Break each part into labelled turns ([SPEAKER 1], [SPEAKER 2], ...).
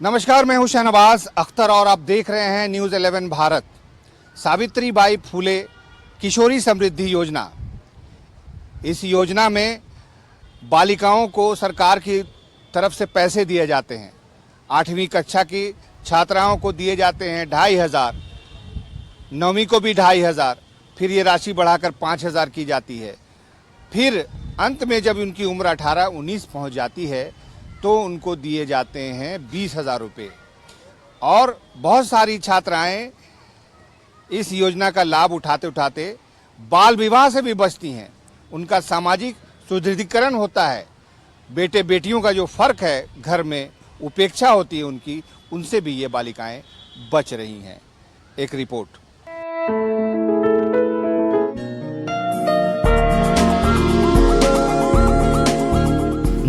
[SPEAKER 1] नमस्कार, मैं हूं शहनवाज अख्तर और आप देख रहे हैं न्यूज़ 11 भारत। सावित्रीबाई फूले किशोरी समृद्धि योजना, इस योजना में बालिकाओं को सरकार की तरफ से पैसे दिए जाते हैं। 8वीं कक्षा की छात्राओं को दिए जाते हैं 2500, 9वीं को भी 2500, फिर ये राशि बढ़ाकर 5000 की जाती है। फिर अंत में जब उनकी उम्र 18-19 पहुँच जाती है तो उनको दिए जाते हैं 20,000 रुपये। और बहुत सारी छात्राएं इस योजना का लाभ उठाते उठाते बाल विवाह से भी बचती हैं। उनका सामाजिक सुदृढ़ीकरण होता है। बेटे बेटियों का जो फर्क है, घर में उपेक्षा होती है उनकी, उनसे भी ये बालिकाएं बच रही हैं। एक रिपोर्ट।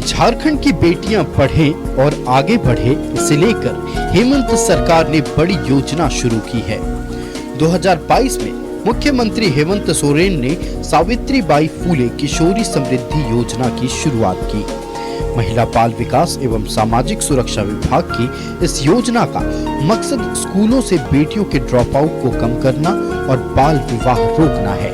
[SPEAKER 2] झारखंड की बेटियां पढ़ें और आगे बढ़े, इसे लेकर हेमंत सरकार ने बड़ी योजना शुरू की है। 2022 में मुख्यमंत्री हेमंत सोरेन ने सावित्रीबाई फूले किशोरी समृद्धि योजना की शुरुआत की। महिला बाल विकास एवं सामाजिक सुरक्षा विभाग की इस योजना का मकसद स्कूलों से बेटियों के ड्रॉप आउट को कम करना और बाल विवाह रोकना है।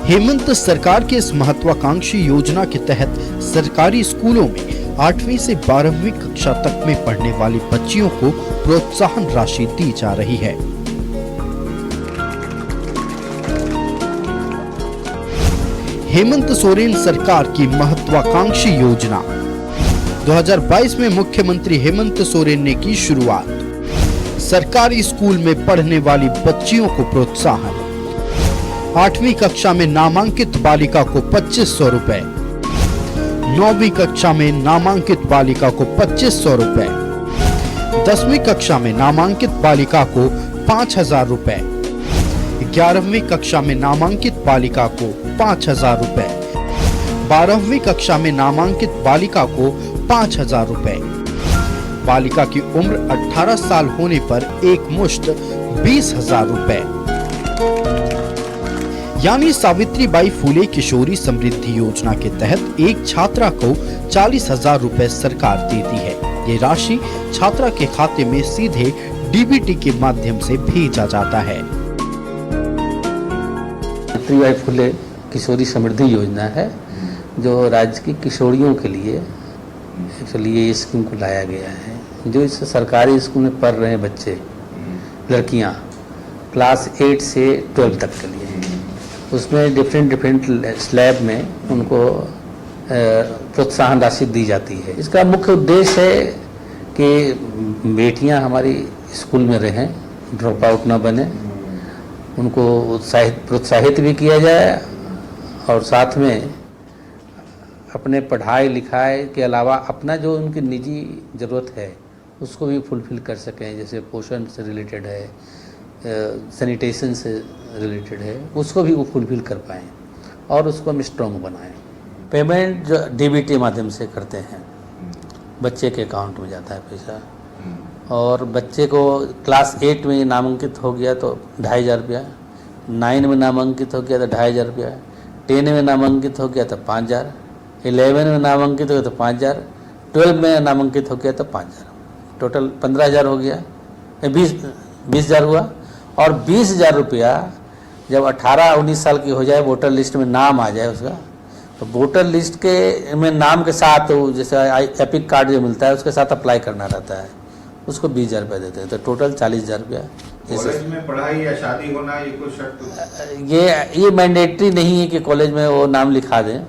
[SPEAKER 2] हेमंत सरकार के इस महत्वाकांक्षी योजना के तहत सरकारी स्कूलों में 8वीं से 12वीं कक्षा तक में पढ़ने वाली बच्चियों को प्रोत्साहन राशि दी जा रही है। हेमंत सोरेन सरकार की महत्वाकांक्षी योजना। 2022 में मुख्यमंत्री हेमंत सोरेन ने की शुरुआत। सरकारी स्कूल में पढ़ने वाली बच्चियों को प्रोत्साहन। 8वीं कक्षा में नामांकित बालिका को 2500 रुपए, 9वीं कक्षा में नामांकित बालिका को 2500 रुपए, 10वीं कक्षा में नामांकित बालिका को 5000 रुपए, 11वीं कक्षा में नामांकित बालिका को 5000 रुपए, 12वीं कक्षा में नामांकित बालिका को 5000 रुपए। बालिका की उम्र 18 साल होने पर एक मुश्त 20,000 रुपए। यानी सावित्रीबाई फूले किशोरी समृद्धि योजना के तहत एक छात्रा को 40,000 रुपए सरकार देती है। ये राशि छात्रा के खाते में सीधे डीबीटी के माध्यम से भेजा जाता है।
[SPEAKER 3] सावित्रीबाई फूले किशोरी समृद्धि योजना है जो राज्य की किशोरियों के लिए ये स्कीम को लाया गया है। जो इस सरकारी स्कूल में पढ़ रहे हैं बच्चे, लड़कियां क्लास 8 से 12 तक के लिए, उसमें डिफरेंट स्लैब में उनको प्रोत्साहन राशि दी जाती है। इसका मुख्य उद्देश्य है कि बेटियां हमारी स्कूल में रहें, ड्रॉप आउट ना बने, उनको प्रोत्साहित भी किया जाए और साथ में अपने पढ़ाई लिखाई के अलावा अपना जो उनकी निजी ज़रूरत है उसको भी फुलफिल कर सकें। जैसे पोषण से रिलेटेड है, सैनिटेशन से रिलेटेड है, उसको भी वो फुलफिल कर पाएँ और उसको हम स्ट्रॉन्ग बनाएं। पेमेंट जो डीबीटी माध्यम से करते हैं, बच्चे के अकाउंट में जाता है पैसा। और बच्चे को क्लास 8 में नामांकित हो गया तो 2500 रुपया, 9 में नामांकित हो गया तो 2500 रुपया, 10 में नामांकित हो गया तो 5000, 11 में नामांकित हो गया तो 5000, 12 में नामांकित हो गया तो 5000, टोटल 15,000 हो गया। 20,000 हुआ। और 20,000 रुपया जब 18-19 साल की हो जाए, वोटर लिस्ट में नाम आ जाए उसका, तो वोटर लिस्ट के में नाम के साथ जैसे एपिक कार्ड जो मिलता है उसके साथ अप्लाई करना रहता है, उसको 20,000 रुपया देते हैं। तो टोटल 40,000 रुपया।
[SPEAKER 1] कॉलेज में पढ़ाई या शादी होना ये कोई शर्त?
[SPEAKER 3] ये मैंडेटरी नहीं है कि कॉलेज में वो नाम लिखा दें।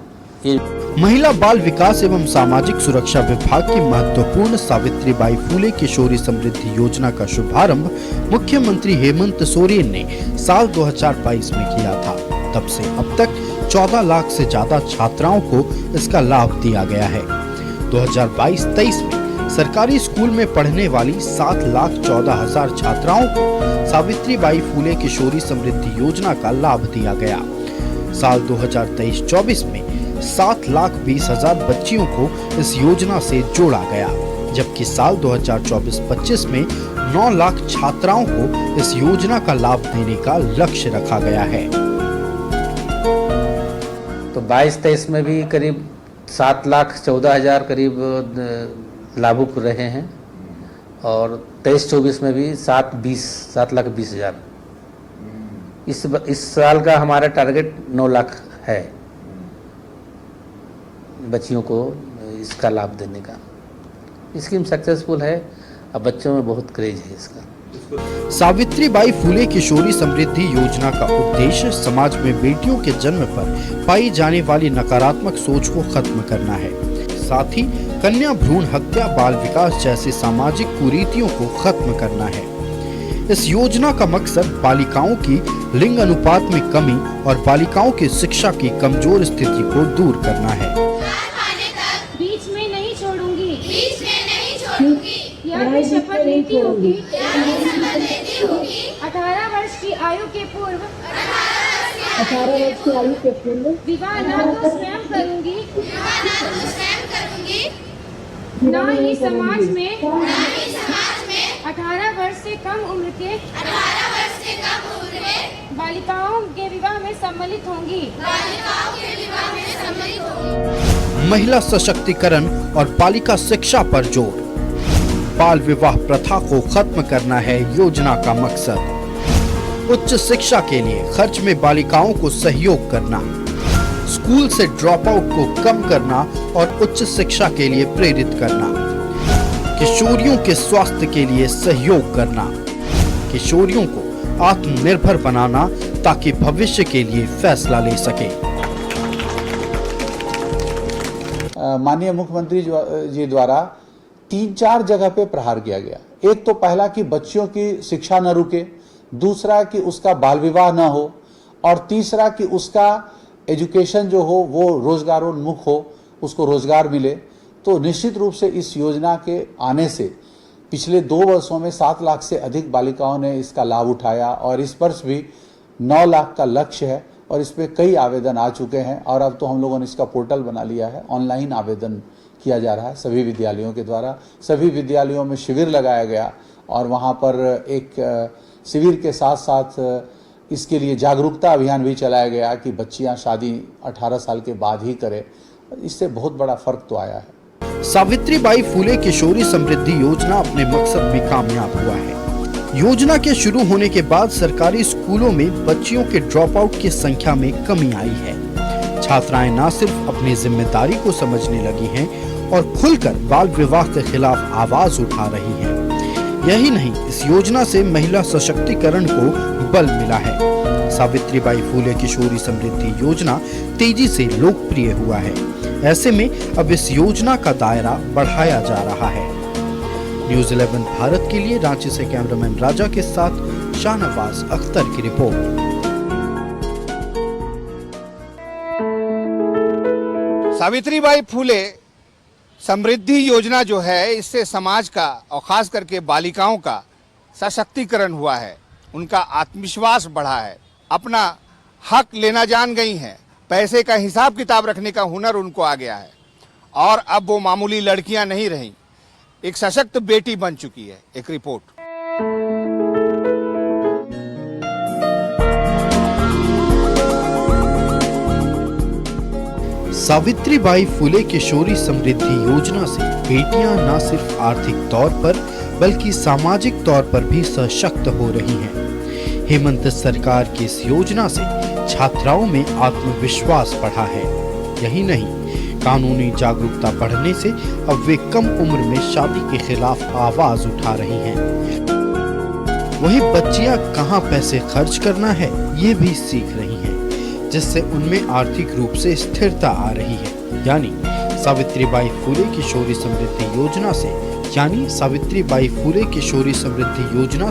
[SPEAKER 2] महिला बाल विकास एवं सामाजिक सुरक्षा विभाग की महत्वपूर्ण सावित्रीबाई फूले किशोरी समृद्धि योजना का शुभारंभ मुख्यमंत्री हेमंत सोरेन ने साल 2022 में किया था। तब से अब तक 14 लाख से ज्यादा छात्राओं को इसका लाभ दिया गया है। 2022-23 में सरकारी स्कूल में पढ़ने वाली 7,14,000 छात्राओं को सावित्रीबाई फूले किशोरी समृद्धि योजना का लाभ दिया गया। साल 2023-24 में 7,20,000 बच्चियों को इस योजना से जोड़ा गया, जबकि साल 2024-25 में 9 लाख छात्राओं को इस योजना का लाभ देने का लक्ष्य रखा गया है।
[SPEAKER 3] तो 22-23 में भी करीब 7,14,000 करीब लाभुक रहे हैं और 23-24 में भी 7,20,000। इस साल का हमारा टारगेट 9 लाख है बच्चियों को इसका लाभ देने का। स्कीम सक्सेसफुल है, अब बच्चों में बहुत क्रेज है इसका।
[SPEAKER 2] सावित्रीबाई फुले किशोरी समृद्धि योजना का उद्देश्य समाज में बेटियों के जन्म पर पाई जाने वाली नकारात्मक सोच को खत्म करना है। साथ ही कन्या भ्रूण हत्या, बाल विकास जैसी सामाजिक कुरीतियों को खत्म करना है। इस योजना का मकसद बालिकाओं की लिंग अनुपात में कमी और बालिकाओं की शिक्षा की कमजोर स्थिति को दूर करना है।
[SPEAKER 4] बीच में नहीं छोड़ूंगी, यह भी शपथ लेती होगी 18 वर्ष की आयु के पूर्व विवाह न तो स्वयं करूंगी, न ही समाज में 18 वर्ष से कम उम्र के बालिकाओं के विवाह में सम्मिलित होंगी।
[SPEAKER 2] महिला सशक्तिकरण और बालिका शिक्षा पर जोर। बाल विवाह प्रथा को खत्म करना है योजना का मकसद। उच्च शिक्षा के लिए खर्च में बालिकाओं को सहयोग करना, स्कूल से ड्रॉप आउट को कम करना और उच्च शिक्षा के लिए प्रेरित करना, किशोरियों के स्वास्थ्य के लिए सहयोग करना, किशोरियों को आत्मनिर्भर बनाना ताकि भविष्य के लिए फैसला ले सके।
[SPEAKER 5] माननीय मुख्यमंत्री जी द्वारा 3-4 जगह पे प्रहार किया गया। एक तो पहला कि बच्चियों की शिक्षा न रुके, दूसरा कि उसका बाल विवाह न हो, और तीसरा कि उसका एजुकेशन जो हो वो रोजगारोन्मुख हो, उसको रोजगार मिले। तो निश्चित रूप से इस योजना के आने से पिछले 2 वर्षों में 7 लाख से अधिक बालिकाओं ने इसका लाभ उठाया और इस वर्ष भी 9 लाख का लक्ष्य है और इस पे कई आवेदन आ चुके हैं और अब तो हम लोगों ने इसका पोर्टल बना लिया है। ऑनलाइन आवेदन किया जा रहा है सभी विद्यालयों के द्वारा। सभी विद्यालयों में शिविर लगाया गया और वहाँ पर एक शिविर के साथ साथ इसके लिए जागरूकता अभियान भी चलाया गया कि बच्चियाँ शादी 18 साल के बाद ही करें। इससे बहुत बड़ा फर्क तो आया है।
[SPEAKER 2] सावित्रीबाई फुले किशोरी समृद्धि योजना अपने मकसद में कामयाब हुआ है। योजना के शुरू होने के बाद सरकारी स्कूलों में बच्चियों के ड्रॉप आउट की संख्या में कमी आई है। छात्राएं न सिर्फ अपनी जिम्मेदारी को समझने लगी हैं और खुलकर बाल विवाह के खिलाफ आवाज उठा रही हैं। यही नहीं, इस योजना से महिला सशक्तिकरण को बल मिला है। सावित्रीबाई फुले किशोरी समृद्धि योजना तेजी से लोकप्रिय हुआ है। ऐसे में अब इस योजना का दायरा बढ़ाया जा रहा है। न्यूज़ 11 भारत के लिए रांची से कैमरामैन राजा के साथ शाहनवाज अख्तर की रिपोर्ट।
[SPEAKER 1] सावित्रीबाई फुले समृद्धि योजना जो है, इससे समाज का और खास करके बालिकाओं का सशक्तिकरण हुआ है, उनका आत्मविश्वास बढ़ा है, अपना हक लेना जान गई हैं, पैसे का हिसाब किताब रखने का हुनर उनको आ गया है और अब वो मामूली लड़कियां नहीं रहीं, एक सशक्त बेटी बन चुकी है। एक रिपोर्ट।
[SPEAKER 2] सावित्रीबाई फुले किशोरी समृद्धि योजना से बेटियां न सिर्फ आर्थिक तौर पर बल्कि सामाजिक तौर पर भी सशक्त हो रही हैं। हेमंत सरकार की इस योजना से छात्राओं में आत्मविश्वास बढ़ा है। यही नहीं, कानूनी जागरूकता बढ़ने से अब वे कम उम्र में शादी के खिलाफ आवाज उठा रही हैं। वहीं बच्चियां कहां पैसे खर्च करना है ये भी सीख रही हैं, जिससे उनमें आर्थिक रूप से स्थिरता आ रही है। यानी सावित्रीबाई फुले किशोरी समृद्धि योजना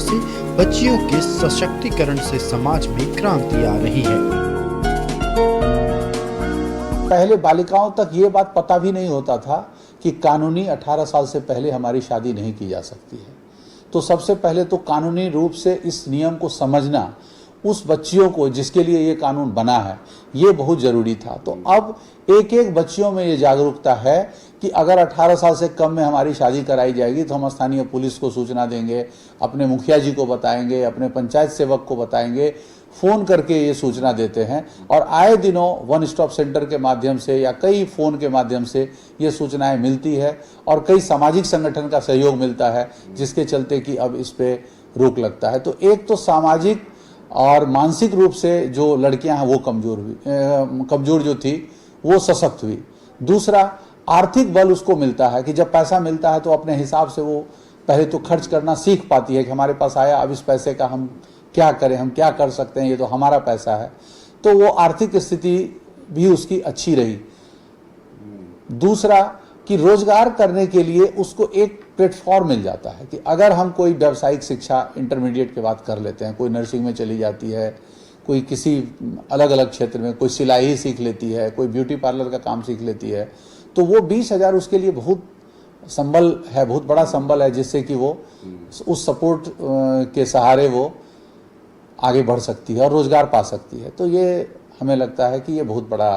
[SPEAKER 2] से बच्चियों के सशक्तिकरण से समाज में क्रांति आ रही है।
[SPEAKER 5] पहले बालिकाओं तक ये बात पता भी नहीं होता था कि कानूनी 18 साल से पहले हमारी शादी नहीं की जा सकती है। तो सबसे पहले तो कानूनी रूप से इस नियम को समझना उस बच्चियों को जिसके लिए ये कानून बना है, ये बहुत जरूरी था। तो अब एक एक बच्चियों में ये जागरूकता है कि अगर 18 साल से कम में हमारी शादी कराई जाएगी तो हम स्थानीय पुलिस को सूचना देंगे, अपने मुखिया जी को बताएंगे, अपने पंचायत सेवक को बताएंगे, फ़ोन करके ये सूचना देते हैं और आए दिनों वन स्टॉप सेंटर के माध्यम से या कई फ़ोन के माध्यम से ये सूचनाएं मिलती है और कई सामाजिक संगठन का सहयोग मिलता है, जिसके चलते कि अब इस पे रोक लगता है। तो एक तो सामाजिक और मानसिक रूप से जो लड़कियां हैं वो कमज़ोर जो थी वो सशक्त हुई। दूसरा, आर्थिक बल उसको मिलता है कि जब पैसा मिलता है तो अपने हिसाब से वो पहले तो खर्च करना सीख पाती है कि हमारे पास आया, अब इस पैसे का हम क्या करें, हम क्या कर सकते हैं, ये तो हमारा पैसा है। तो वो आर्थिक स्थिति भी उसकी अच्छी रही। दूसरा कि रोजगार करने के लिए उसको एक प्लेटफॉर्म मिल जाता है कि अगर हम कोई व्यावसायिक शिक्षा इंटरमीडिएट के बाद कर लेते हैं, कोई नर्सिंग में चली जाती है, कोई किसी अलग अलग क्षेत्र में, कोई सिलाई सीख लेती है, कोई ब्यूटी पार्लर का काम सीख लेती है, तो वो 20,000 उसके लिए बहुत संबल है, बहुत बड़ा संबल है, जिससे कि वो उस सपोर्ट के सहारे वो आगे बढ़ सकती है और रोजगार पा सकती है। तो ये हमें लगता है कि ये बहुत बड़ा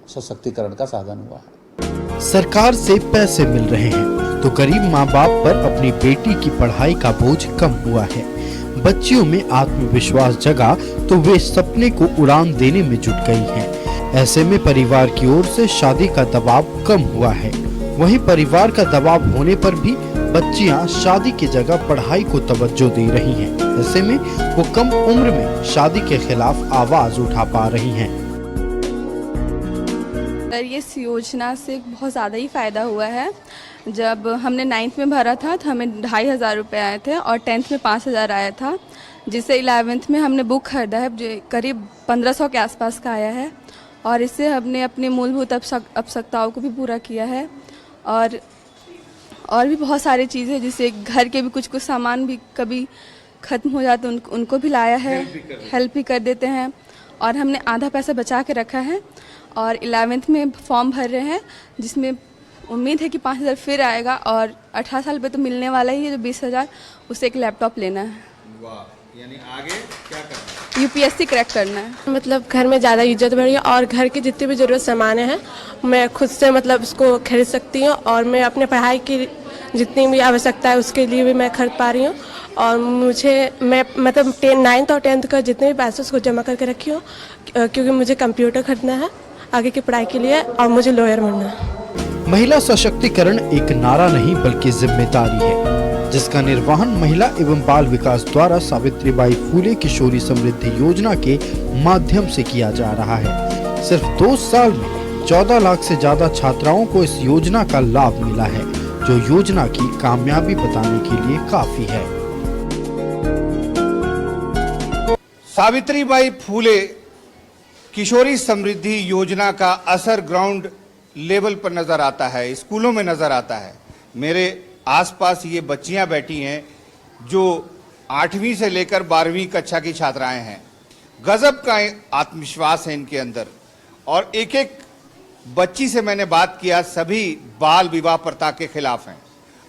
[SPEAKER 5] सशक्तिकरण का साधन हुआ है।
[SPEAKER 2] सरकार से पैसे मिल रहे हैं तो गरीब माँ बाप पर अपनी बेटी की पढ़ाई का बोझ कम हुआ है। बच्चियों में आत्मविश्वास जगा तो वे सपने को उड़ान देने में जुट गई हैं। ऐसे में परिवार की ओर से शादी का दबाव कम हुआ है। वहीं परिवार का दबाव होने पर भी बच्चियां शादी की जगह पढ़ाई को तवज्जो दे रही हैं। ऐसे में वो कम उम्र में शादी के खिलाफ आवाज उठा पा रही हैं।
[SPEAKER 6] ये इस योजना से बहुत ज़्यादा ही फ़ायदा हुआ है। जब हमने 9th में भरा था तो हमें 2,500 रुपये आए थे और 10th में 5,000 आया था, जिससे 11th में हमने बुक खरीदा है जो करीब 1,500 के आसपास का आया है और इससे हमने अपनी मूलभूत आवश्यकताओं को भी पूरा किया है। और भी बहुत सारी चीज़ें, जैसे घर के भी कुछ सामान भी कभी ख़त्म हो जाते उनको भी लाया है, हेल्प भी कर देते हैं। और हमने आधा पैसा बचा के रखा है और 11th में फॉर्म भर रहे हैं, जिसमें उम्मीद है कि 5,000 फिर आएगा और 18 साल पे तो मिलने वाला ही है, जो 20,000 उससे एक लैपटॉप लेना है।
[SPEAKER 1] वाह, यानी आगे क्या करना है?
[SPEAKER 6] UPSC क्रैक करना है।
[SPEAKER 7] मतलब घर में ज़्यादा इज्जत बढ़ी है और घर की जितनी भी ज़रूरत सामान है मैं खुद से मतलब उसको खरीद सकती हूँ और मैं अपने पढ़ाई की जितनी भी आवश्यकता है उसके लिए भी मैं खरीद पा रही हूँ। और मैं मतलब 9th और 10th का जितने भी पैसे उसको जमा करके रखी हूँ, क्योंकि मुझे कंप्यूटर खरीदना है आगे की पढ़ाई के लिए और मुझे लॉयर बनना है।
[SPEAKER 2] महिला सशक्तिकरण एक नारा नहीं बल्कि जिम्मेदारी है, जिसका निर्वहन महिला एवं बाल विकास द्वारा सावित्रीबाई फूले किशोरी समृद्धि योजना के माध्यम से किया जा रहा है। सिर्फ 2 साल में 14 लाख से ज्यादा छात्राओं को इस योजना का लाभ मिला है, जो योजना की कामयाबी बताने के लिए काफी है।
[SPEAKER 1] सावित्रीबाई फूले किशोरी समृद्धि योजना का असर ग्राउंड लेवल पर नजर आता है, स्कूलों में नजर आता है। मेरे आसपास ये बच्चियां बैठी हैं जो 8वीं से लेकर 12वीं कक्षा की छात्राएं हैं। गजब का आत्मविश्वास है इनके अंदर और एक एक बच्ची से मैंने बात किया, सभी बाल विवाह प्रथा के खिलाफ हैं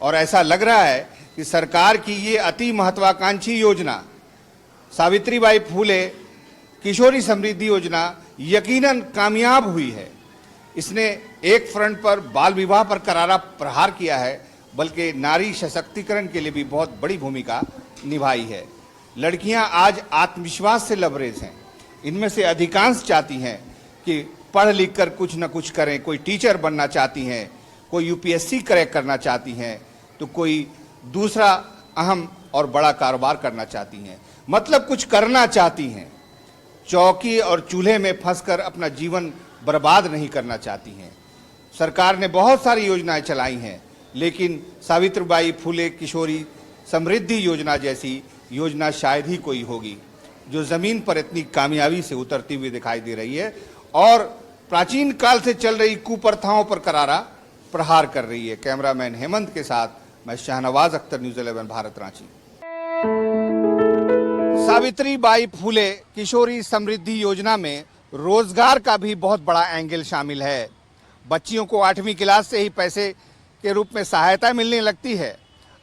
[SPEAKER 1] और ऐसा लग रहा है कि सरकार की ये अति महत्वाकांक्षी योजना सावित्रीबाई फूले किशोरी समृद्धि योजना यकीनन कामयाब हुई है। इसने एक फ्रंट पर बाल विवाह पर करारा प्रहार किया है, बल्कि नारी सशक्तिकरण के लिए भी बहुत बड़ी भूमिका निभाई है। लड़कियां आज आत्मविश्वास से लबरेज हैं। इनमें से अधिकांश चाहती हैं कि पढ़ लिख कर कुछ न कुछ करें। कोई टीचर बनना चाहती हैं, कोई UPSC क्रैक करना चाहती हैं, तो कोई दूसरा अहम और बड़ा कारोबार करना चाहती हैं। मतलब कुछ करना चाहती हैं, चौकी और चूल्हे में फंसकर अपना जीवन बर्बाद नहीं करना चाहती हैं। सरकार ने बहुत सारी योजनाएं चलाई हैं, लेकिन सावित्रीबाई फूले किशोरी समृद्धि योजना जैसी योजना शायद ही कोई होगी जो ज़मीन पर इतनी कामयाबी से उतरती हुई दिखाई दे रही है और प्राचीन काल से चल रही कुप्रथाओं पर करारा प्रहार कर रही है। कैमरामैन हेमंत के साथ मैं शाहनवाज अख्तर, न्यूज़ 11 भारत, रांची। सावित्रीबाई फूले किशोरी समृद्धि योजना में रोजगार का भी बहुत बड़ा एंगल शामिल है। बच्चियों को 8वीं क्लास से ही पैसे के रूप में सहायता मिलने लगती है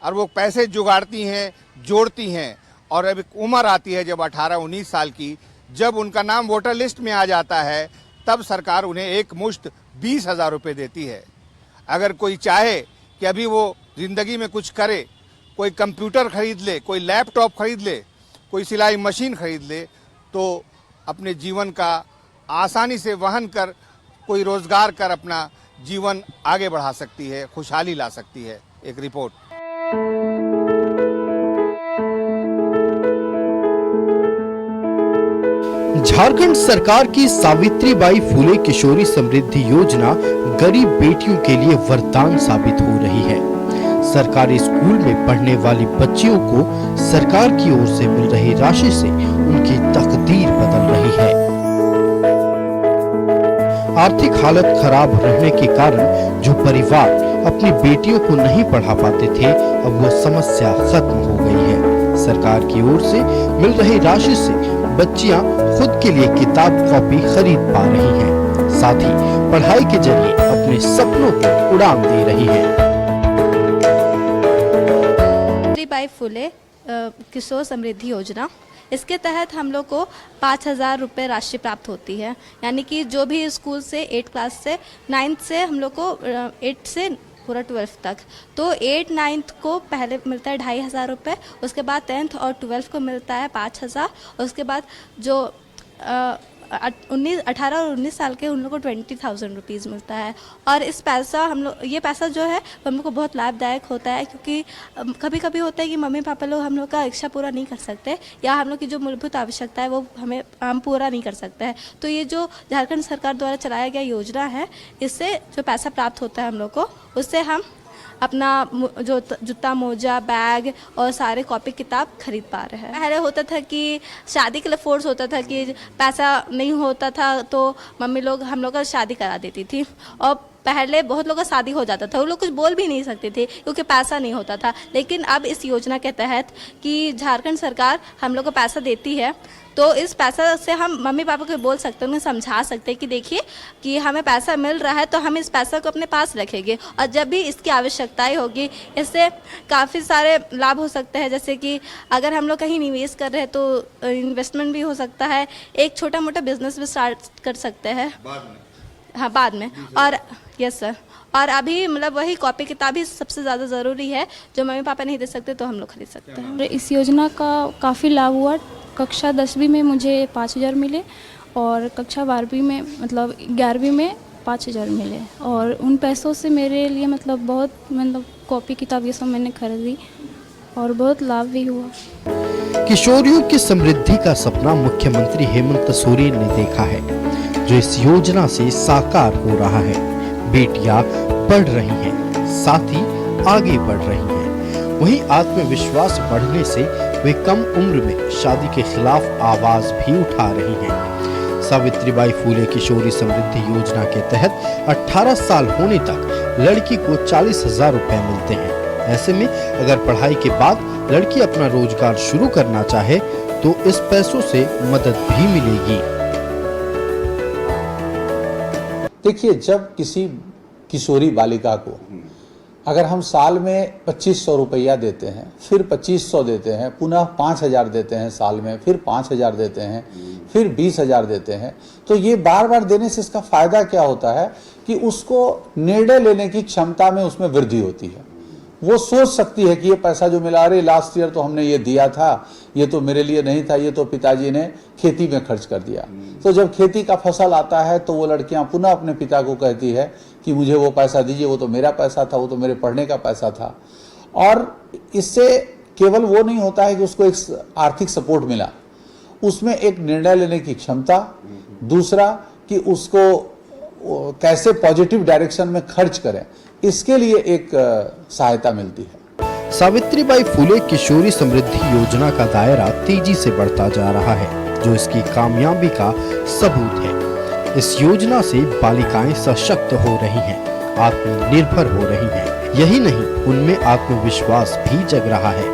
[SPEAKER 1] और वो पैसे जुगाड़ती हैं, जोड़ती हैं और अब एक उम्र आती है जब 18-19 साल की, जब उनका नाम वोटर लिस्ट में आ जाता है, तब सरकार उन्हें एक मुश्त 20,000 रुपये देती है। अगर कोई चाहे कि अभी वो ज़िंदगी में कुछ करे, कोई कंप्यूटर खरीद ले, कोई लैपटॉप खरीद ले, कोई सिलाई मशीन खरीद ले, तो अपने जीवन का आसानी से वहन कर कोई रोजगार कर अपना जीवन आगे बढ़ा सकती है, खुशहाली ला सकती है। एक रिपोर्ट।
[SPEAKER 2] झारखंड सरकार की सावित्रीबाई फुले किशोरी समृद्धि योजना गरीब बेटियों के लिए वरदान साबित हो रही है। सरकारी स्कूल में पढ़ने वाली बच्चियों को सरकार की ओर से मिल रही राशि से उनकी तकदीर बदल रही है। आर्थिक हालत खराब रहने के कारण जो परिवार अपनी बेटियों को नहीं पढ़ा पाते थे, अब वो समस्या खत्म हो गई है। सरकार की ओर से मिल रही राशि से बच्चियां खुद के लिए किताब कॉपी खरीद पा रही हैं, साथ ही पढ़ाई के जरिए अपने सपनों को उड़ान दे रही हैं।
[SPEAKER 8] सावित्रीबाई फुले किशोर समृद्धि योजना, इसके तहत हम लोग को 5,000 रुपये राशि प्राप्त होती है। यानी कि जो भी स्कूल से 8 क्लास से 9th से हम लोग को 8 से पूरा 12th तक, तो 8 9th को पहले मिलता है 2,500 रुपये, उसके बाद 10th और 12th को मिलता है 5,000, और उसके बाद जो 18 और 19 साल के उन लोग को 20,000 रुपीज़ मिलता है। और इस पैसा ये पैसा जो है हम लोग को बहुत लाभदायक होता है, क्योंकि कभी कभी होता है कि मम्मी पापा लोग हम लोग का इच्छा पूरा नहीं कर सकते, या हम लोग की जो मूलभूत आवश्यकता है वो हम पूरा नहीं कर सकते हैं। तो ये जो झारखंड सरकार द्वारा चलाया गया योजना है, इससे जो पैसा प्राप्त होता है हम लोग को, उससे हम अपना जो जूता मोजा बैग और सारे कॉपी किताब खरीद पा रहे हैं। पहले होता था कि शादी के लिए फोर्स होता था कि पैसा नहीं होता था तो मम्मी लोग हम लोग का शादी करा देती थी, और पहले बहुत लोगों का शादी हो जाता था, वो लोग कुछ बोल भी नहीं सकते थे क्योंकि पैसा नहीं होता था। लेकिन अब इस योजना के तहत कि झारखंड सरकार हम लोग को पैसा देती है, तो इस पैसा से हम मम्मी पापा को बोल सकते हैं, उन्हें समझा सकते हैं कि देखिए कि हमें पैसा मिल रहा है तो हम इस पैसा को अपने पास रखेंगे, और जब भी इसकी आवश्यकताएं होगी इससे काफ़ी सारे लाभ हो सकते हैं। जैसे कि अगर हम लोग कहीं निवेश कर रहे हैं तो इन्वेस्टमेंट भी हो सकता है, एक छोटा मोटा बिजनेस भी स्टार्ट कर सकते हैं बाद में। और यस सर, और अभी मतलब वही कॉपी किताब ही सबसे ज़्यादा ज़रूरी है, जो मम्मी पापा नहीं दे सकते तो हम लोग खरीद सकते हैं।
[SPEAKER 9] इस योजना का काफ़ी लाभ हुआ। कक्षा 10वीं में मुझे 5,000 मिले, और कक्षा 12वीं में मतलब 11वीं में 5,000 मिले, और उन पैसों से मेरे लिए बहुत कॉपी किताब ये सब मैंने खरीदी और बहुत लाभ भी हुआ।
[SPEAKER 2] किशोरियों की समृद्धि का सपना मुख्यमंत्री हेमंत सोरेन ने देखा है, जो इस योजना से साकार हो रहा है। बेटियां पढ़ रही हैं, साथ ही आगे बढ़ रही हैं। वहीं आत्मविश्वास बढ़ने से वे कम उम्र में शादी के खिलाफ आवाज भी उठा रही हैं। सावित्रीबाई फुले किशोरी समृद्धि योजना के तहत 18 साल होने तक लड़की को 40,000 रुपए मिलते हैं। ऐसे में अगर पढ़ाई के बाद लड़की अपना रोजगार शुरू करना चाहे तो इस पैसों से मदद भी मिलेगी।
[SPEAKER 5] देखिए, जब किसी किशोरी बालिका को अगर हम साल में 2,500 रुपया देते हैं, फिर 2,500 देते हैं, पुनः 5,000 देते हैं साल में, फिर 5,000 देते हैं, फिर 20,000 देते हैं, तो ये बार बार देने से इसका फायदा क्या होता है कि उसको निर्णय लेने की क्षमता में उसमें वृद्धि होती है। वो सोच सकती है कि ये पैसा जो मिला, अरे लास्ट ईयर तो हमने ये दिया था, ये तो मेरे लिए नहीं था, ये तो पिताजी ने खेती में खर्च कर दिया। तो जब खेती का फसल आता है तो वो लड़कियां पुनः अपने पिता को कहती है कि मुझे वो पैसा दीजिए, वो तो मेरा पैसा था, वो तो मेरे पढ़ने का पैसा था। और इससे केवल वो नहीं होता है कि उसको एक आर्थिक सपोर्ट मिला, उसमें एक निर्णय लेने की क्षमता, दूसरा कि उसको कैसे पॉजिटिव डायरेक्शन में खर्च करें, इसके लिए एक सहायता मिलती है।
[SPEAKER 2] सावित्रीबाई फुले किशोरी समृद्धि योजना का दायरा तेजी से बढ़ता जा रहा है, जो इसकी कामयाबी का सबूत है। इस योजना से बालिकाएं सशक्त हो रही हैं, आत्मनिर्भर हो रही हैं। यही नहीं, उनमें आत्मविश्वास भी जग रहा है।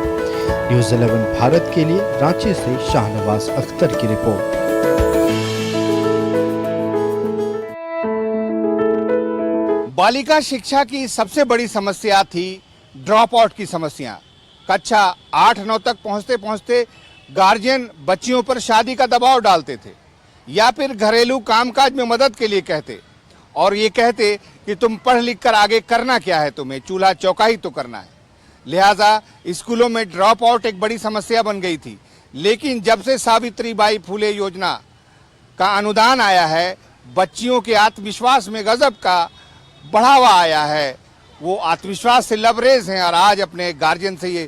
[SPEAKER 2] न्यूज़ 11 भारत के लिए रांची से शाहनवाज अख्तर की रिपोर्ट।
[SPEAKER 1] बालिका शिक्षा की सबसे बड़ी समस्या थी ड्रॉप आउट की समस्या। कक्षा 8-9 तक पहुंचते पहुंचते गार्जियन बच्चियों पर शादी का दबाव डालते थे, या फिर घरेलू कामकाज में मदद के लिए कहते, और ये कहते कि तुम पढ़ लिख कर आगे करना क्या है, तुम्हें चूल्हा चौका ही तो करना है। लिहाजा स्कूलों में ड्रॉप आउट एक बड़ी समस्या बन गई थी। लेकिन जब से सावित्रीबाई फुले योजना का अनुदान आया है, बच्चियों के आत्मविश्वास में गजब का बढ़ावा आया है, वो आत्मविश्वास से लबरेज हैं और आज अपने गार्जियन से ये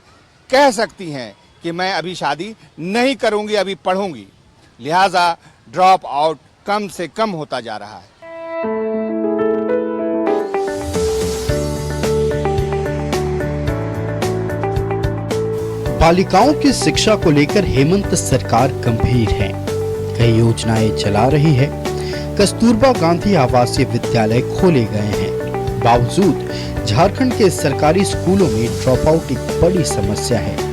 [SPEAKER 1] कह सकती हैं कि मैं अभी शादी नहीं करूंगी, अभी पढ़ूंगी। लिहाजा ड्रॉप आउट कम से कम होता जा रहा है।
[SPEAKER 2] बालिकाओं की शिक्षा को लेकर हेमंत सरकार गंभीर है। कई योजनाएं चला रही है। कस्तूरबा गांधी आवासीय विद्यालय खोले गए हैं। बावजूद झारखंड के सरकारी स्कूलों में ड्रॉप आउट एक बड़ी समस्या है।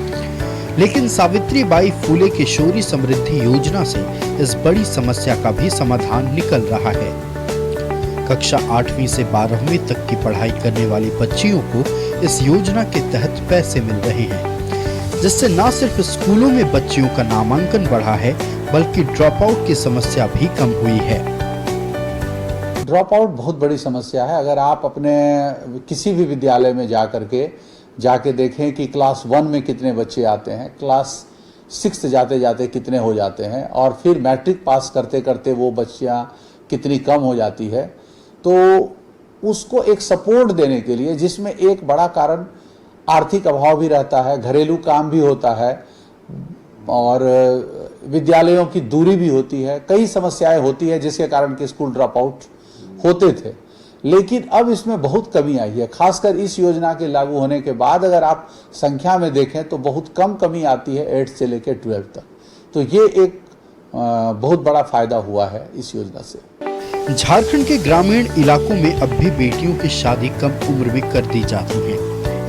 [SPEAKER 2] लेकिन सावित्री बाई फुले किशोरी समृद्धि योजना से इस बड़ी समस्या का भी समाधान निकल रहा है। कक्षा 8वीं से 12वीं तक की पढ़ाई करने वाली बच्चियों को इस योजना के तहत पैसे मिल रहे हैं, जिससे न सिर्फ स्कूलों में बच्चियों का नामांकन बढ़ा है, बल्कि ड्रॉप आउट की समस्या भी कम हुई है।
[SPEAKER 5] ड्रॉप आउट बहुत बड़ी समस्या है। अगर आप अपने किसी भी विद्यालय में जाके देखें कि क्लास 1 में कितने बच्चे आते हैं, क्लास 6 जाते जाते कितने हो जाते हैं, और फिर मैट्रिक पास करते करते वो बच्चियां कितनी कम हो जाती है, तो उसको एक सपोर्ट देने के लिए, जिसमें एक बड़ा कारण आर्थिक अभाव भी रहता है, घरेलू काम भी होता है और विद्यालयों की दूरी भी होती है, कई समस्याएं होती है जिसके कारण कि स्कूल ड्रॉप आउट होते थे। लेकिन अब इसमें बहुत कमी आई है, खासकर इस योजना के लागू होने के बाद अगर आप संख्या में देखें तो बहुत कम कमी आती है 8 से लेकर 12 तक। तो ये एक बहुत बड़ा फायदा हुआ है इस योजना से।
[SPEAKER 2] झारखंड के ग्रामीण इलाकों में अब भी बेटियों की शादी कम उम्र में कर दी जाती है।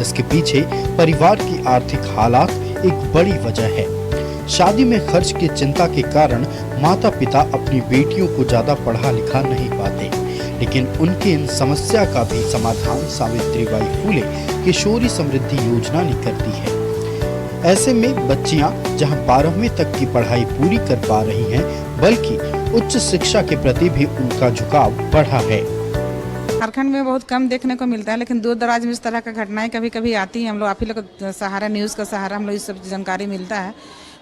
[SPEAKER 2] इसके पीछे परिवार की आर्थिक हालात एक बड़ी वजह है। शादी में खर्च की चिंता के कारण माता पिता अपनी बेटियों को ज्यादा पढ़ा लिखा नहीं पाते, लेकिन उनकी इन समस्या का भी समाधान सावित्री बाई फुले किशोरी समृद्धि योजना ने कर दी है। ऐसे में बच्चियां जहां 12वीं तक की पढ़ाई पूरी कर पा रही हैं, बल्कि उच्च शिक्षा के प्रति भी उनका झुकाव बढ़ा है।
[SPEAKER 10] झारखंड में बहुत कम देखने को मिलता है, लेकिन दूर दराज में इस तरह का घटनाएं कभी कभी आती हैं। हम लोग आप ही लोग सहारा न्यूज़ का सहारा हम लोग इस सब जानकारी मिलता है।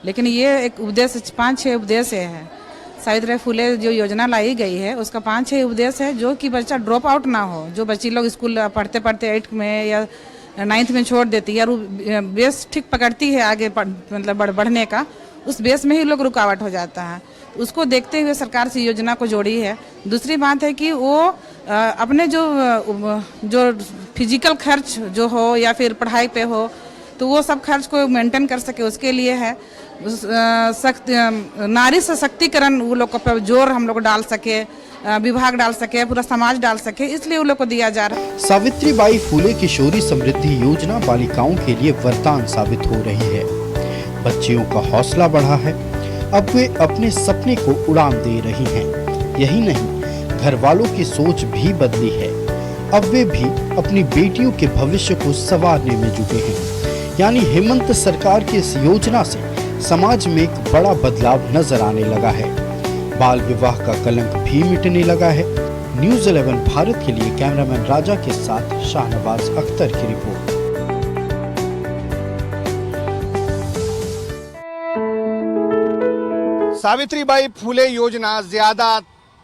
[SPEAKER 10] लेकिन ये एक उद्देश्य 5-6 उद्देश्य है। सावित्री फुले जो योजना लाई गई है उसका 5-6 उद्देश्य है, जो कि बच्चा ड्रॉप आउट ना हो। जो बच्ची लोग स्कूल पढ़ते पढ़ते 8 में या 9th में छोड़ देती है, और बेस ठीक पकड़ती है आगे मतलब बढ़ने का, उस बेस में ही लोग रुकावट हो जाता है। उसको देखते हुए सरकार से योजना को जोड़ी है। दूसरी बात है कि वो अपने जो फिजिकल खर्च जो हो या फिर पढ़ाई पे हो, तो वो सब खर्च को मेंटेन कर सके, उसके लिए है। नारी सशक्तिकरण वो लोग को जोर हम लोग डाल सके, विभाग डाल सके, पूरा समाज डाल सके, इसलिए वो लोग को दिया जा रहा है।
[SPEAKER 2] सावित्री बाई फुले किशोरी समृद्धि योजना बालिकाओं के लिए वरदान साबित हो रही है। बच्चियों का हौसला बढ़ा है। अब वे अपने सपने को उड़ान दे रही हैं। यही नहीं, घर वालों की सोच भी बदली है। अब वे भी अपनी बेटियों के भविष्य को संवारने में जुटे हैं। यानी हेमंत सरकार की इस योजना से समाज में एक बड़ा बदलाव नजर आने लगा है। बाल विवाह का कलंक भी मिटने लगा है। न्यूज़ 11 भारत के लिए कैमरामैन राजा के साथ शाहनवाज अख्तर की रिपोर्ट।
[SPEAKER 1] सावित्रीबाई फुले योजना ज्यादा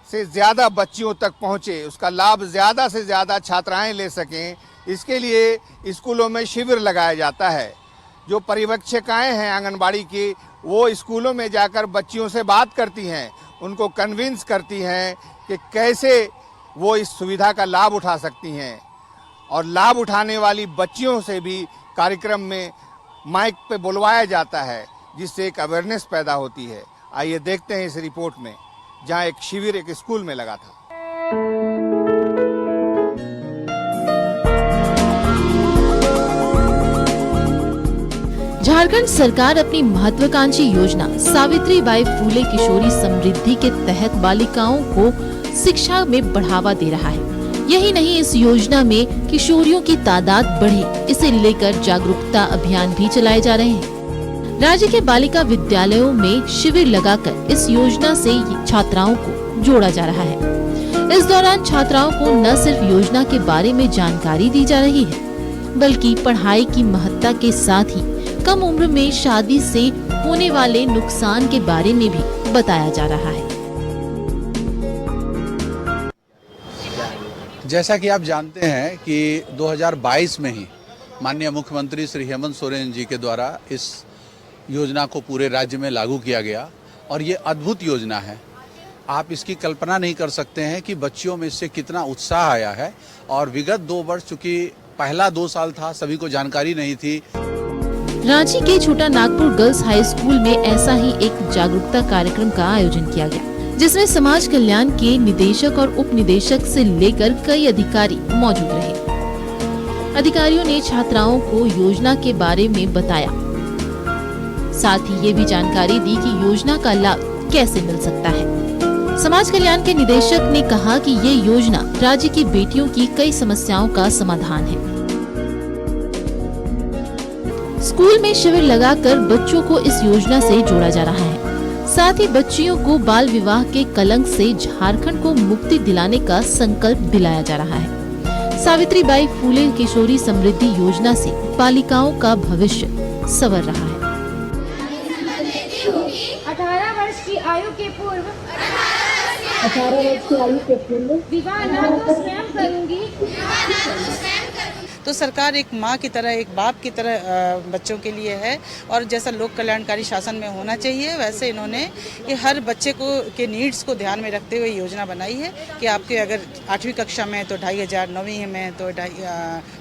[SPEAKER 1] से ज्यादा बच्चियों तक पहुंचे, उसका लाभ ज्यादा से ज्यादा छात्राएं ले सकें, इसके लिए स्कूलों में शिविर लगाया जाता है। जो परिवीक्षिकाएं हैं आंगनबाड़ी की, वो स्कूलों में जाकर बच्चियों से बात करती हैं, उनको कन्विंस करती हैं कि कैसे वो इस सुविधा का लाभ उठा सकती हैं। और लाभ उठाने वाली बच्चियों से भी कार्यक्रम में माइक पे बुलवाया जाता है, जिससे एक अवेयरनेस पैदा होती है। आइए देखते हैं इस रिपोर्ट में, जहां एक शिविर एक स्कूल में लगा था।
[SPEAKER 11] झारखंड सरकार अपनी महत्वाकांक्षी योजना सावित्री बाई फुले किशोरी समृद्धि के तहत बालिकाओं को शिक्षा में बढ़ावा दे रहा है। यही नहीं, इस योजना में किशोरियों की तादाद बढ़े, इसे लेकर जागरूकता अभियान भी चलाए जा रहे हैं। राज्य के बालिका विद्यालयों में शिविर लगाकर इस योजना से छात्राओं को जोड़ा जा रहा है। इस दौरान छात्राओं को न सिर्फ योजना के बारे में जानकारी दी जा रही है, बल्कि पढ़ाई की महत्ता के साथ ही कम उम्र में शादी से होने वाले नुकसान के बारे में भी बताया जा रहा है।
[SPEAKER 5] जैसा कि आप जानते हैं कि 2022 में ही माननीय मुख्यमंत्री श्री हेमंत सोरेन जी के द्वारा इस योजना को पूरे राज्य में लागू किया गया और ये अद्भुत योजना है। आप इसकी कल्पना नहीं कर सकते हैं कि बच्चियों में इससे कितना उत्साह आया है। और विगत 2 वर्ष, चूंकि पहला 2 साल था, सभी को जानकारी नहीं थी।
[SPEAKER 11] रांची के छोटा नागपुर गर्ल्स हाई स्कूल में ऐसा ही एक जागरूकता कार्यक्रम का आयोजन किया गया, जिसमें समाज कल्याण के निदेशक और उप निदेशक से लेकर कई अधिकारी मौजूद रहे। अधिकारियों ने छात्राओं को योजना के बारे में बताया, साथ ही ये भी जानकारी दी कि योजना का लाभ कैसे मिल सकता है। समाज कल्याण के निदेशक ने कहा कि ये योजना राज्य की बेटियों की कई समस्याओं का समाधान है। स्कूल में शिविर लगाकर बच्चों को इस योजना से जोड़ा जा रहा है। साथ ही बच्चियों को बाल विवाह के कलंक से झारखंड को मुक्ति दिलाने का संकल्प दिलाया जा रहा है। सावित्रीबाई फूले किशोरी समृद्धि योजना से बालिकाओं का भविष्य संवर रहा है।
[SPEAKER 4] 18 वर्ष की आयु के पूर्व विवाह न तो स्वयं करूंगी।
[SPEAKER 10] तो सरकार एक माँ की तरह, एक बाप की तरह बच्चों के लिए है और जैसा लोक कल्याणकारी शासन में होना चाहिए वैसे इन्होंने ये हर बच्चे को के नीड्स को ध्यान में रखते हुए योजना बनाई है कि आपके अगर 8वीं कक्षा में तो 2500, 9वीं में तो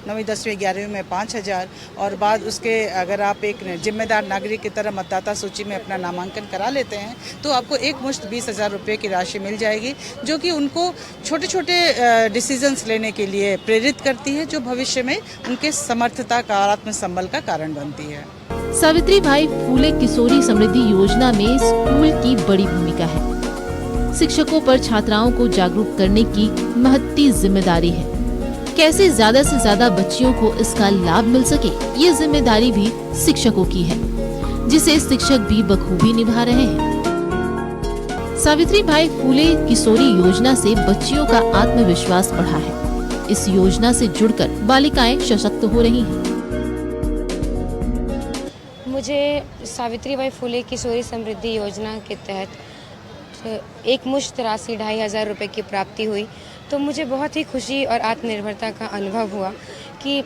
[SPEAKER 10] 9वीं 10वीं 11वीं में 5000 और बाद उसके अगर आप एक जिम्मेदार नागरिक की तरह मतदाता सूची में अपना नामांकन करा लेते हैं तो आपको एक मुश्त 20,000 रुपये की राशि मिल जाएगी, जो कि उनको छोटे छोटे डिसीजंस लेने के लिए प्रेरित करती है, जो भविष्य में उनके समर्थता का और आत्मसंबल का कारण बनती है।
[SPEAKER 11] सावित्रीबाई फूले किशोरी समृद्धि योजना में स्कूल की बड़ी भूमिका है। शिक्षकों पर छात्राओं को जागरूक करने की महत्ती जिम्मेदारी है। कैसे ज्यादा से ज्यादा बच्चियों को इसका लाभ मिल सके, ये जिम्मेदारी भी शिक्षकों की है, जिसे शिक्षक भी बखूबी निभा रहे हैं। सावित्रीबाई फूले किशोरी योजना से बच्चियों का आत्मविश्वास बढ़ा है। इस योजना से जुड़कर बालिकाएं सशक्त हो रही हैं।
[SPEAKER 12] मुझे सावित्रीबाई फूले किशोरी समृद्धि योजना के तहत एक मुश्त राशि 2500 रुपये की प्राप्ति हुई, तो मुझे बहुत ही खुशी और आत्मनिर्भरता का अनुभव हुआ कि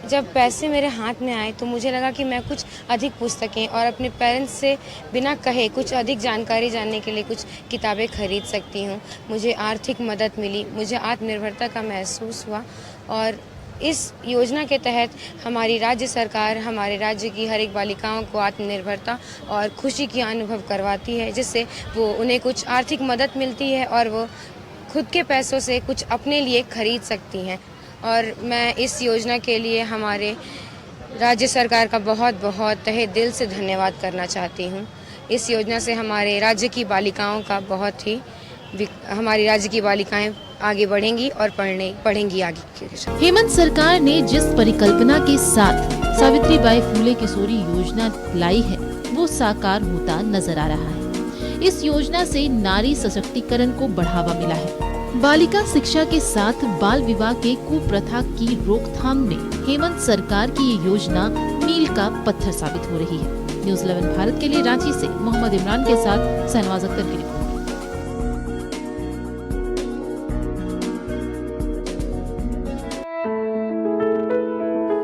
[SPEAKER 12] जब पैसे मेरे हाथ में आए तो मुझे लगा कि मैं कुछ अधिक पुस्तकें और अपने पेरेंट्स से बिना कहे कुछ अधिक जानकारी जानने के लिए कुछ किताबें खरीद सकती हूँ। मुझे आर्थिक मदद मिली, मुझे आत्मनिर्भरता का महसूस हुआ और इस योजना के तहत हमारी राज्य सरकार हमारे राज्य की हर एक बालिकाओं को आत्मनिर्भरता और खुशी की अनुभव करवाती है, जिससे वो उन्हें कुछ आर्थिक मदद मिलती है और वो खुद के पैसों से कुछ अपने लिए खरीद सकती हैं। और मैं इस योजना के लिए हमारे राज्य सरकार का बहुत बहुत तहे दिल से धन्यवाद करना चाहती हूँ। इस योजना से हमारे राज्य की बालिकाओं का हमारी राज्य की बालिकाएं आगे बढ़ेंगी और पढ़ेंगी आगे।
[SPEAKER 11] हेमंत सरकार ने जिस परिकल्पना के साथ सावित्रीबाई फूले किशोरी योजना लाई है वो साकार होता नजर आ रहा है। इस योजना से नारी सशक्तिकरण को बढ़ावा मिला है। बालिका शिक्षा के साथ बाल विवाह के कुप्रथा की रोकथाम में हेमंत सरकार की ये योजना मील का पत्थर साबित हो रही है। न्यूज़ 11 भारत के लिए रांची से मोहम्मद इमरान के साथ शहनवाज अख्तर की रिपोर्ट।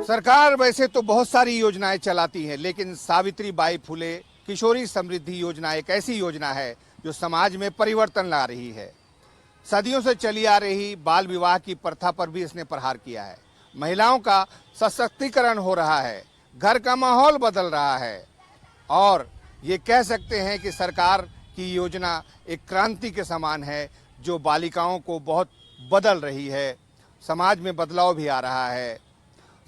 [SPEAKER 1] सरकार वैसे तो बहुत सारी योजनाएं चलाती है, लेकिन सावित्रीबाई फूले किशोरी समृद्धि योजना एक ऐसी योजना है जो समाज में परिवर्तन ला रही है। सदियों से चली आ रही बाल विवाह की प्रथा पर भी इसने प्रहार किया है। महिलाओं का सशक्तिकरण हो रहा है, घर का माहौल बदल रहा है और ये कह सकते हैं कि सरकार की योजना एक क्रांति के समान है जो बालिकाओं को बहुत बदल रही है। समाज में बदलाव भी आ रहा है।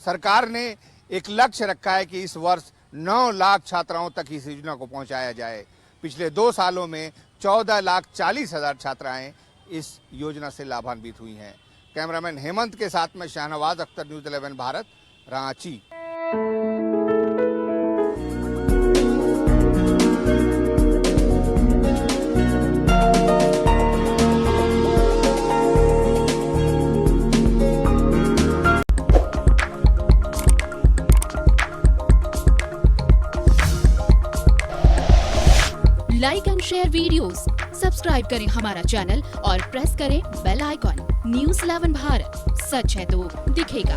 [SPEAKER 1] सरकार ने एक लक्ष्य रखा है कि इस वर्ष 9 लाख छात्राओं तक इस योजना को पहुंचाया जाए। पिछले 2 सालों में 14,40,000 छात्राएं इस योजना से लाभान्वित हुई हैं। कैमरामैन हेमंत के साथ में Shahnawaz Akhtar, news 11 Bharat, Ranchi.
[SPEAKER 11] Like and share videos, subscribe करें हमारा चैनल और प्रेस करें बेल आइकॉन। News 11 भारत, सच है तो दिखेगा।